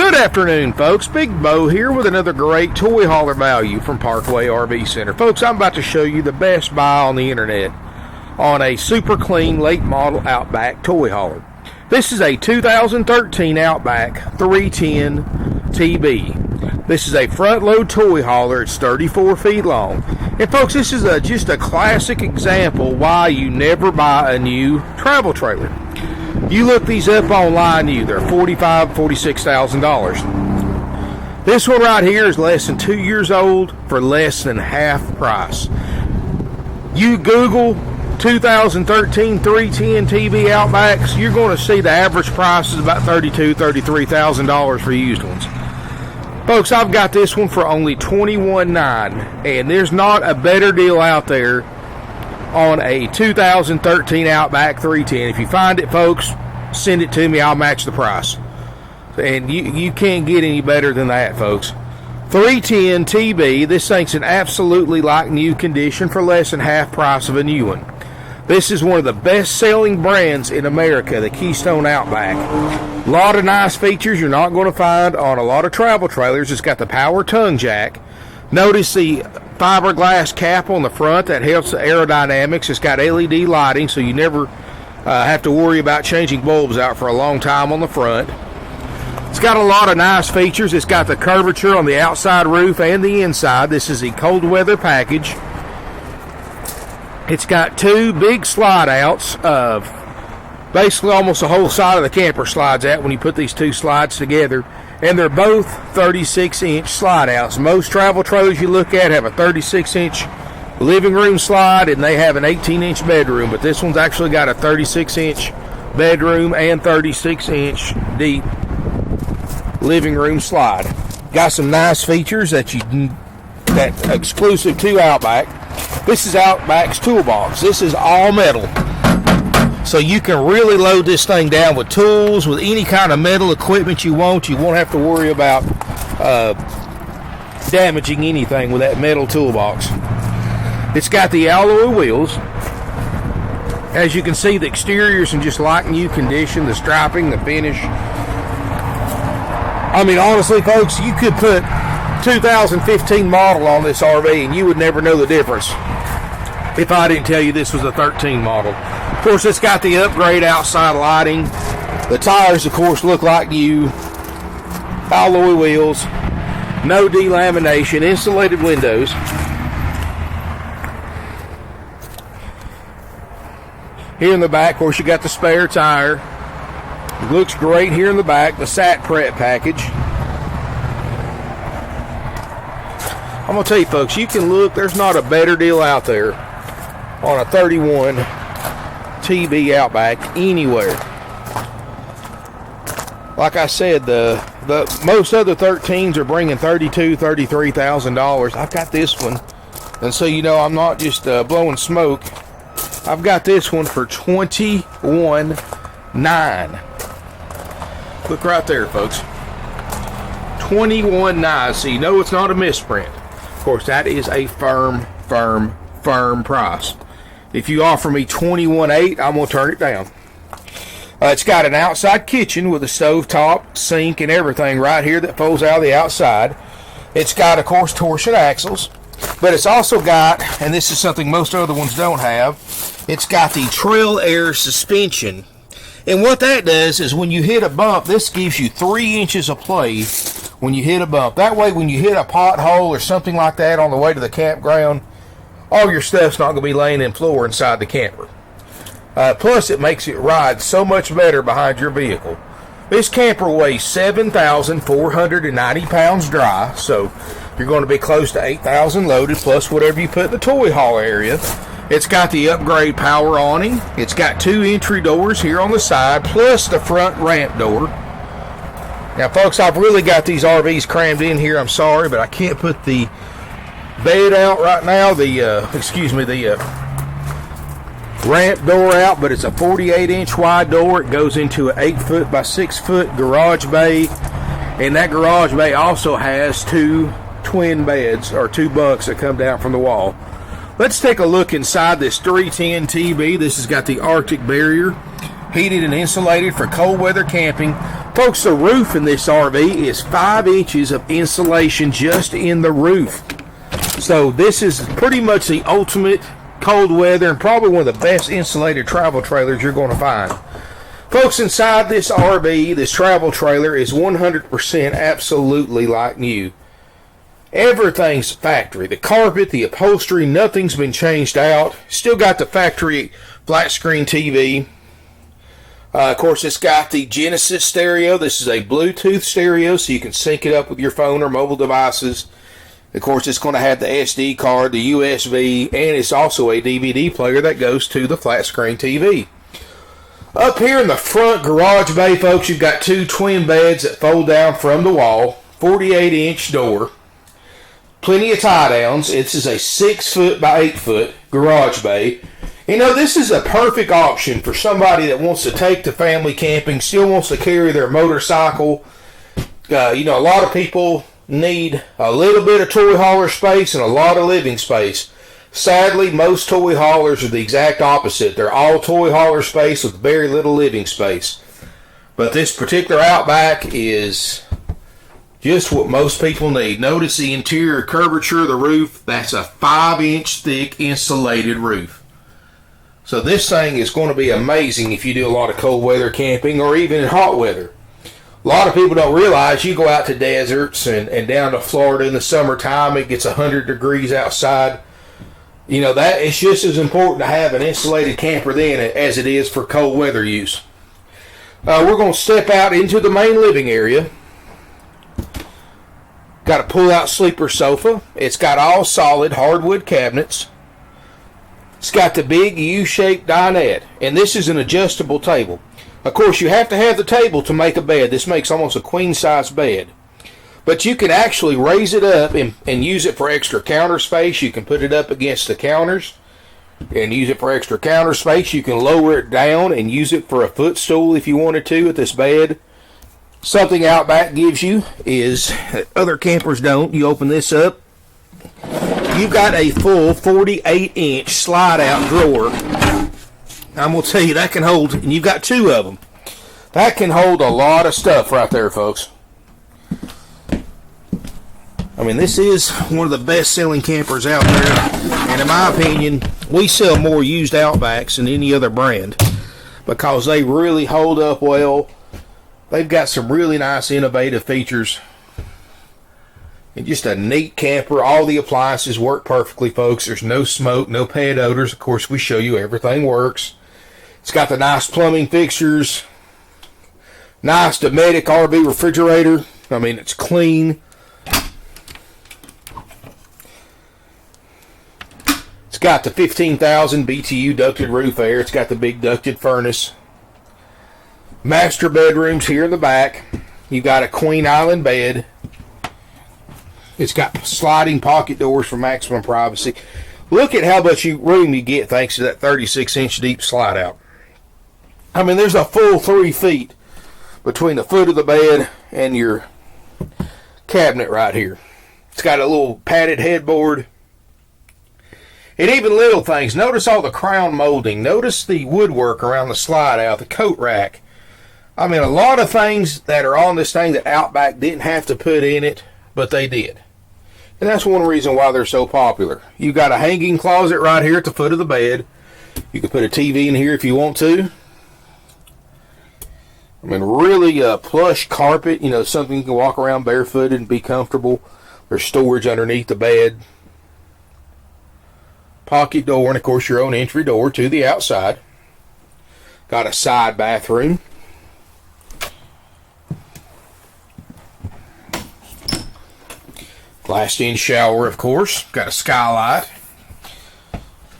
Good afternoon, folks. Big Bo here with another great toy hauler value from Parkway RV Center. Folks, I'm about to show you the best buy on the internet on a super clean late model Outback toy hauler. This is a 2013 Outback 310 TB. This is a front load toy hauler. It's 34 feet long. And folks, this is just a classic example why you never buy a new travel trailer. You look these up online, they're $45,000, $46,000. This one right here is less than 2 years old for less than half price. You Google 2013 310 TB Outbacks, you're going to see the average price is about $32,000, $33,000 for used ones. Folks, I've got this one for only $21,900, and there's not a better deal out there on a 2013 Outback 310. If you find it, folks, send it to me. I'll match the price. And you can't get any better than that, folks. 310 TB. This thing's in absolutely like new condition for less than half price of a new one. This is one of the best selling brands in America, the Keystone Outback. A lot of nice features you're not going to find on a lot of travel trailers. It's got the power tongue jack. Notice the fiberglass cap on the front that helps the aerodynamics. It's got LED lighting, so you never have to worry about changing bulbs out for a long time on the front. It's got a lot of nice features. It's got the curvature on the outside roof and the inside. This is a cold weather package. It's got two big slide outs of basically almost the whole side of the camper slides out when you put these two slides together. And they're both 36-inch slide outs. Most travel trailers you look at have a 36-inch living room slide, and they have an 18-inch bedroom. But this one's actually got a 36-inch bedroom and 36-inch deep living room slide. Got some nice features that exclusive to Outback. This is Outback's toolbox. This is all metal. So you can really load this thing down with tools, with any kind of metal equipment you want. You won't have to worry about damaging anything with that metal toolbox. It's got the alloy wheels. As you can see, the exterior's in just like new condition. The striping, the finish. I mean, honestly, folks, you could put 2015 model on this RV and you would never know the difference if I didn't tell you this was a 13 model. Of course, it's got the upgrade outside lighting. The tires, of course, look like new. Alloy wheels. No delamination. Insulated windows. Here in the back, of course, you got the spare tire. It looks great here in the back. The SAT prep package. I'm going to tell you, folks, you can look. There's not a better deal out there on a 31 TB Outback anywhere. Like I said, the most other 13s are bringing $32,000, $33,000. I've got this one, and so you know I'm not just blowing smoke. I've got this one for $21,900. Look right there, folks. $21,900. So you know it's not a misprint. Of course, that is a firm price. If you offer me $21,800, I'm going to turn it down. It's got an outside kitchen with a stovetop, sink, and everything right here that folds out of the outside. It's got, of course, torsion axles. But it's also got, and this is something most other ones don't have, it's got the trail air suspension. And what that does is when you hit a bump, this gives you 3 inches of play when you hit a bump. That way, when you hit a pothole or something like that on the way to the campground, all your stuff's not going to be laying in floor inside the camper. Plus, it makes it ride so much better behind your vehicle. This camper weighs 7,490 pounds dry, so you're going to be close to 8,000 loaded, plus whatever you put in the toy haul area. It's got the upgrade power awning. It's got 2 entry doors here on the side, plus the front ramp door. Now, folks, I've really got these RVs crammed in here. I'm sorry, but I can't put the bed out right now. The ramp door out, but it's a 48-inch wide door. It goes into an 8-foot by 6-foot garage bay, and that garage bay also has 2 twin beds, or 2 bunks that come down from the wall. Let's take a look inside this 310 TB. This has got the Arctic barrier, heated and insulated for cold weather camping. Folks, the roof in this RV is 5 inches of insulation just in the roof. So this is pretty much the ultimate cold weather and probably one of the best insulated travel trailers you're going to find. Folks, inside this RV, this travel trailer is 100% absolutely like new. Everything's factory. The carpet, the upholstery, nothing's been changed out. Still got the factory flat screen TV. Of course, it's got the Genesis stereo. This is a Bluetooth stereo, so you can sync it up with your phone or mobile devices. Of course, it's going to have the SD card, the USB, and it's also a DVD player that goes to the flat screen TV. Up here in the front garage bay, folks, you've got 2 twin beds that fold down from the wall, 48-inch door, plenty of tie downs. This is a 6-foot by 8-foot garage bay. You know, this is a perfect option for somebody that wants to take the family camping, still wants to carry their motorcycle. You know, a lot of people need a little bit of toy hauler space and a lot of living space. Sadly, most toy haulers are the exact opposite. They're all toy hauler space with very little living space. But this particular Outback is just what most people need. Notice the interior curvature of the roof. That's a 5-inch thick insulated roof. So this thing is going to be amazing if you do a lot of cold weather camping or even in hot weather. A lot of people don't realize you go out to deserts and down to Florida in the summertime, it gets 100 degrees outside. You know, that it's just as important to have an insulated camper then as it is for cold weather use. We're going to step out into the main living area. Got a pull-out sleeper sofa. It's got all solid hardwood cabinets. It's got the big U-shaped dinette, and this is an adjustable table. Of course, you have to have the table to make a bed. This makes almost a queen-size bed. But you can actually raise it up and use it for extra counter space. You can put it up against the counters and use it for extra counter space. You can lower it down and use it for a footstool if you wanted to with this bed. Something Outback gives you is other campers don't. You open this up. You've got a full 48-inch slide-out drawer. I'm going to tell you, that can hold, and you've got 2 of them. That can hold a lot of stuff right there, folks. I mean, this is one of the best-selling campers out there. And in my opinion, we sell more used Outbacks than any other brand because they really hold up well. They've got some really nice, innovative features. And just a neat camper. All the appliances work perfectly, folks. There's no smoke, no pet odors. Of course, we show you everything works. It's got the nice plumbing fixtures. Nice Dometic RV refrigerator. I mean, it's clean. It's got the 15,000 BTU ducted roof air. It's got the big ducted furnace. Master bedrooms here in the back. You've got a queen island bed. It's got sliding pocket doors for maximum privacy. Look at how much room you get thanks to that 36-inch deep slide out. I mean, there's a full 3 feet between the foot of the bed and your cabinet right here. It's got a little padded headboard. And even little things. Notice all the crown molding. Notice the woodwork around the slide out, the coat rack. I mean, a lot of things that are on this thing that Outback didn't have to put in it, but they did. And that's one reason why they're so popular. You've got a hanging closet right here at the foot of the bed. You can put a TV in here if you want to. I mean, really plush carpet. You know, something you can walk around barefooted and be comfortable. There's storage underneath the bed. Pocket door, and of course your own entry door to the outside. Got a side bathroom. Glassed-in shower, of course. Got a skylight.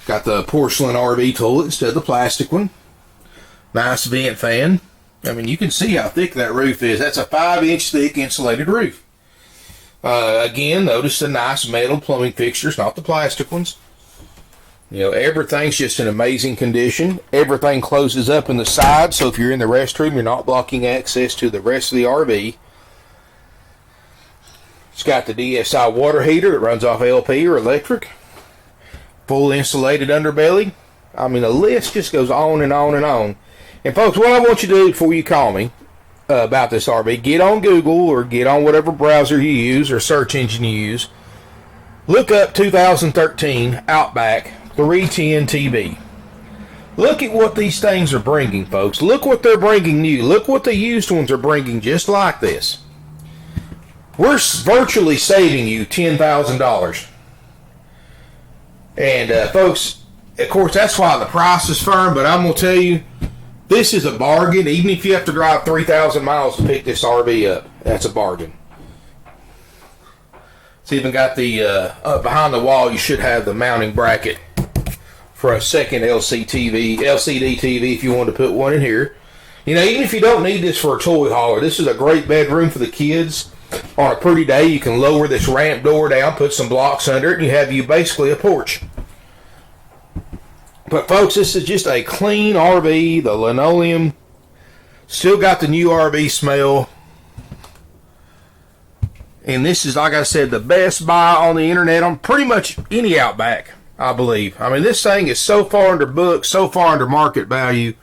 Got the porcelain RV toilet instead of the plastic one. Nice vent fan. I mean, you can see how thick that roof is. That's a 5-inch thick insulated roof. Again, notice the nice metal plumbing fixtures, not the plastic ones. You know, everything's just in amazing condition. Everything closes up in the side, so if you're in the restroom, you're not blocking access to the rest of the RV. It's got the DSI water heater. It runs off LP or electric. Full insulated underbelly. I mean, the list just goes on and on and on. And folks, what I want you to do before you call me about this RV, get on Google or get on whatever browser you use or search engine you use. Look up 2013 Outback 310 TB. Look at what these things are bringing, folks. Look what they're bringing new. Look what the used ones are bringing just like this. We're virtually saving you $10,000. And, folks, of course, that's why the price is firm, but I'm going to tell you, this is a bargain. Even if you have to drive 3,000 miles to pick this RV up, that's a bargain. It's even got the, up behind the wall, you should have the mounting bracket for a second LCD TV if you want to put one in here. You know, even if you don't need this for a toy hauler, this is a great bedroom for the kids. On a pretty day, you can lower this ramp door down, put some blocks under it, and you have basically a porch. But folks, this is just a clean RV. The linoleum still got the new RV smell. And this is, like I said, the best buy on the internet on pretty much any Outback, I believe. I mean, this thing is so far under book, so far under market value.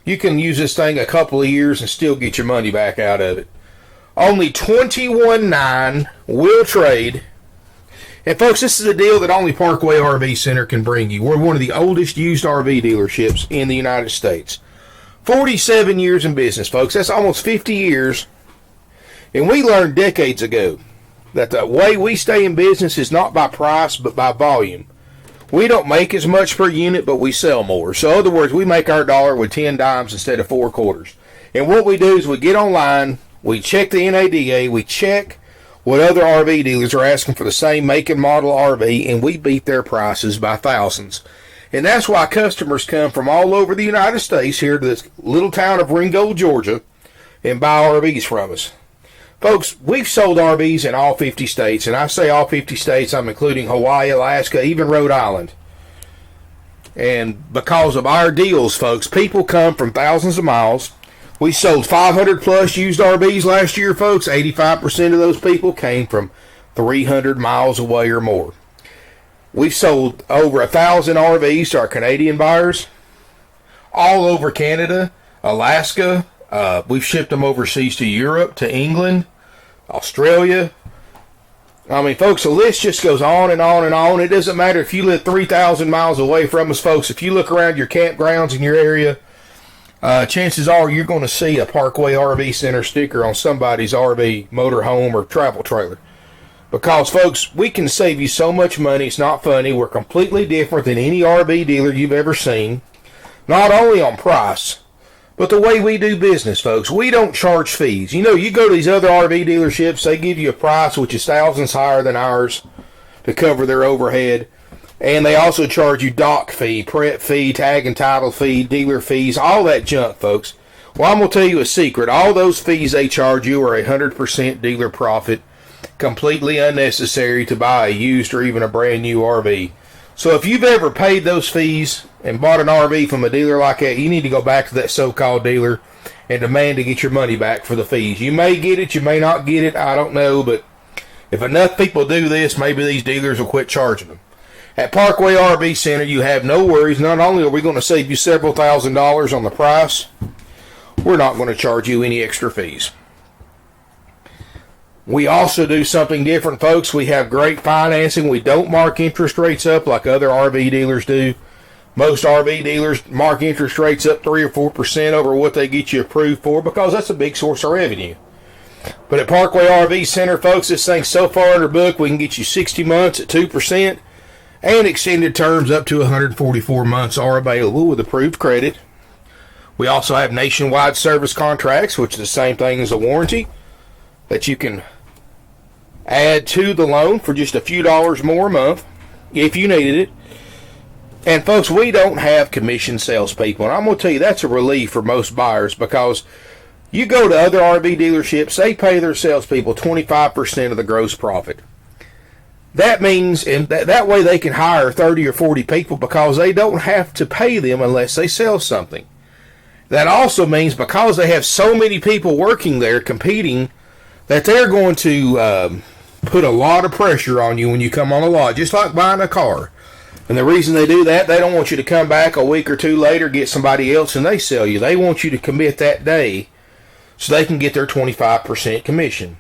You can use this thing a couple of years and still get your money back out of it. Only $21,900 will trade. And folks, this is a deal that only Parkway RV Center can bring you. We're one of the oldest used RV dealerships in the United States. 47 years in business, folks. That's almost 50 years. And we learned decades ago that the way we stay in business is not by price, but by volume. We don't make as much per unit, but we sell more. So in other words, we make our dollar with 10 dimes instead of 4 quarters. And what we do is we get online, we check the NADA, we check what other RV dealers are asking for the same make and model RV, and we beat their prices by thousands. And that's why customers come from all over the United States here to this little town of Ringgold, Georgia, and buy RVs from us. Folks, we've sold RVs in all 50 states, and I say all 50 states, I'm including Hawaii, Alaska, even Rhode Island. And because of our deals, folks, people come from thousands of miles. We sold 500 plus used RVs last year, folks. 85% of those people came from 300 miles away or more. We've sold over 1,000 RVs to our Canadian buyers, all over Canada, Alaska. We've shipped them overseas to Europe, to England, Australia. I mean, folks, the list just goes on and on and on. It doesn't matter if you live 3,000 miles away from us, folks. If you look around your campgrounds in your area, chances are you're going to see a Parkway RV Center sticker on somebody's RV, motorhome, or travel trailer. Because, folks, we can save you so much money, it's not funny. We're completely different than any RV dealer you've ever seen. Not only on price, but the way we do business, folks. We don't charge fees. You know, you go to these other RV dealerships, they give you a price which is thousands higher than ours to cover their overhead. And they also charge you dock fee, prep fee, tag and title fee, dealer fees, all that junk, folks. Well, I'm going to tell you a secret. All those fees they charge you are 100% dealer profit, completely unnecessary to buy a used or even a brand new RV. So if you've ever paid those fees and bought an RV from a dealer like that, you need to go back to that so-called dealer and demand to get your money back for the fees. You may get it, you may not get it, I don't know, but if enough people do this, maybe these dealers will quit charging them. At Parkway RV Center, you have no worries. Not only are we going to save you several $1,000s on the price, we're not going to charge you any extra fees. We also do something different, folks. We have great financing. We don't mark interest rates up like other RV dealers do. Most RV dealers mark interest rates up 3 or 4% over what they get you approved for because that's a big source of revenue. But at Parkway RV Center, folks, this thing's so far under book, we can get you 60 months at 2%, and extended terms up to 144 months are available with approved credit. We also have nationwide service contracts, which is the same thing as a warranty, that you can add to the loan for just a few dollars more a month if you needed it. And folks, we don't have commission salespeople. And I'm going to tell you, that's a relief for most buyers because you go to other RV dealerships, they pay their salespeople 25% of the gross profit. That means and that way they can hire 30 or 40 people because they don't have to pay them unless they sell something. That also means because they have so many people working there competing that they're going to put a lot of pressure on you when you come on a lot, just like buying a car. And the reason they do that, they don't want you to come back a week or two later, get somebody else, and they sell you. They want you to commit that day so they can get their 25% commission.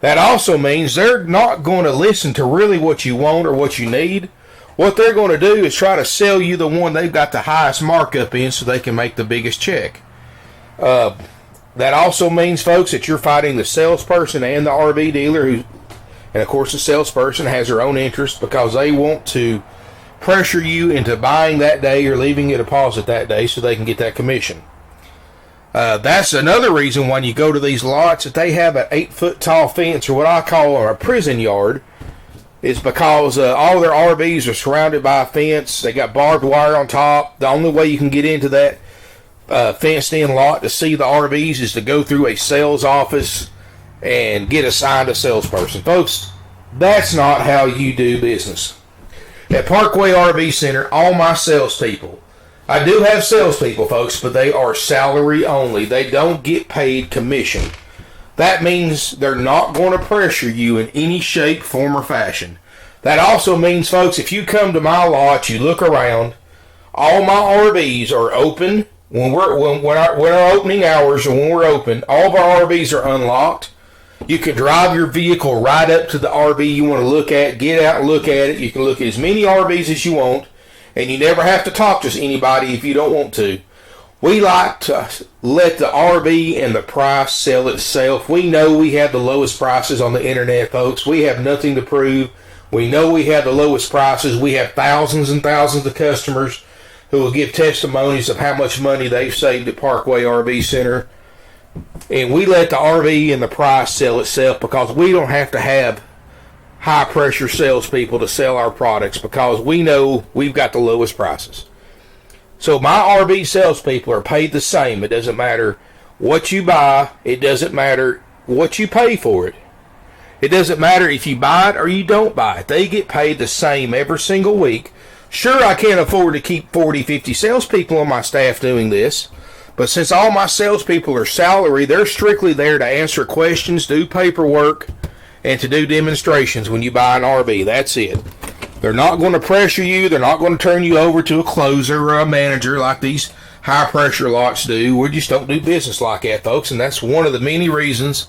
That also means they're not going to listen to really what you want or what you need. What they're going to do is try to sell you the one they've got the highest markup in so they can make the biggest check. That also means, folks, that you're fighting the salesperson and the RV dealer, and of course the salesperson has their own interest because they want to pressure you into buying that day or leaving a deposit that day so they can get that commission. That's another reason when you go to these lots that they have an 8-foot tall fence, or what I call a prison yard, is because all their RVs are surrounded by a fence. They got barbed wire on top. The only way you can get into that fenced in lot to see the RVs is to go through a sales office and get assigned a salesperson. Folks, that's not how you do business. At Parkway RV Center, all my salespeople, I do have salespeople, folks, but they are salary only. They don't get paid commission. That means they're not going to pressure you in any shape, form, or fashion. That also means, folks, if you come to my lot, you look around, all my RVs are open. When our opening hours or when we're open, all of our RVs are unlocked. You can drive your vehicle right up to the RV you want to look at, get out and look at it. You can look at as many RVs as you want, and you never have to talk to anybody if you don't want to. We like to let the RV and the price sell itself. We know we have the lowest prices on the internet, folks. We have nothing to prove. We know we have the lowest prices. We have thousands and thousands of customers who will give testimonies of how much money they've saved at Parkway RV Center. And we let the RV and the price sell itself because we don't have to have high pressure salespeople to sell our products because we know we've got the lowest prices. So my RV salespeople are paid the same. It doesn't matter what you buy. It doesn't matter what you pay for it. It doesn't matter if you buy it or you don't buy it. They get paid the same every single week. Sure, I can't afford to keep 40, 50 salespeople on my staff doing this, but since all my salespeople are salary, they're strictly there to answer questions, do paperwork, and to do demonstrations when you buy an RV. That's it. They're not going to pressure you. They're not going to turn you over to a closer or a manager like these high-pressure lots do. We just don't do business like that, folks, and that's one of the many reasons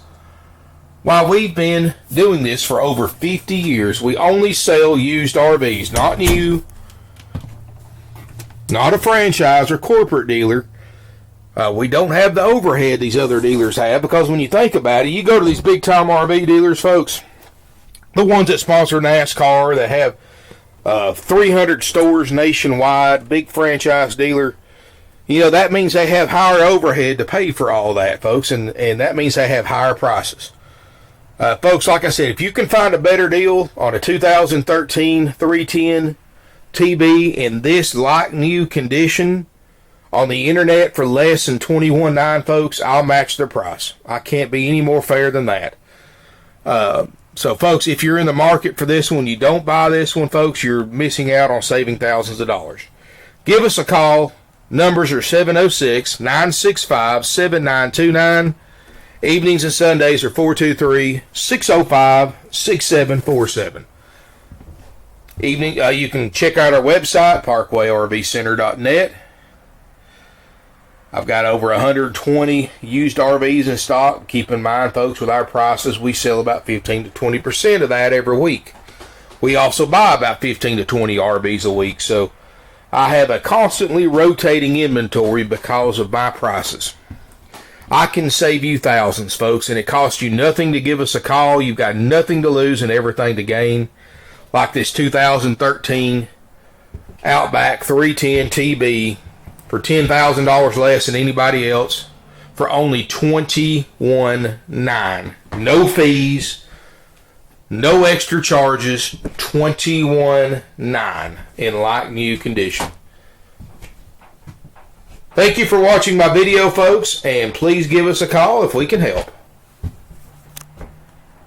why we've been doing this for over 50 years. We only sell used RVs, not new, not a franchise or corporate dealer. We don't have the overhead these other dealers have because when you think about it, you go to these big-time RV dealers, folks, the ones that sponsor NASCAR, that have 300 stores nationwide, big franchise dealer, you know, that means they have higher overhead to pay for all that, folks, and that means they have higher prices. Folks, like I said, if you can find a better deal on a 2013 310 TB in this like new condition on the internet for less than $21,900, folks, I'll match their price. I can't be any more fair than that. So, folks, if you're in the market for this one, you don't buy this one, folks, you're missing out on saving thousands of dollars. Give us a call. Numbers are 706-965-7929. Evenings and Sundays are 423-605-6747. You can check out our website, parkwayrvcenter.net. I've got over 120 used RVs in stock. Keep in mind, folks, with our prices, we sell about 15 to 20% of that every week. We also buy about 15 to 20 RVs a week, so I have a constantly rotating inventory because of my prices. I can save you thousands, folks, and it costs you nothing to give us a call. You've got nothing to lose and everything to gain. Like this 2013 Outback 310 TB for $10,000 less than anybody else for only $21,900. No fees, no extra charges, $21,900 in like new condition. Thank you for watching my video, folks, and please give us a call if we can help.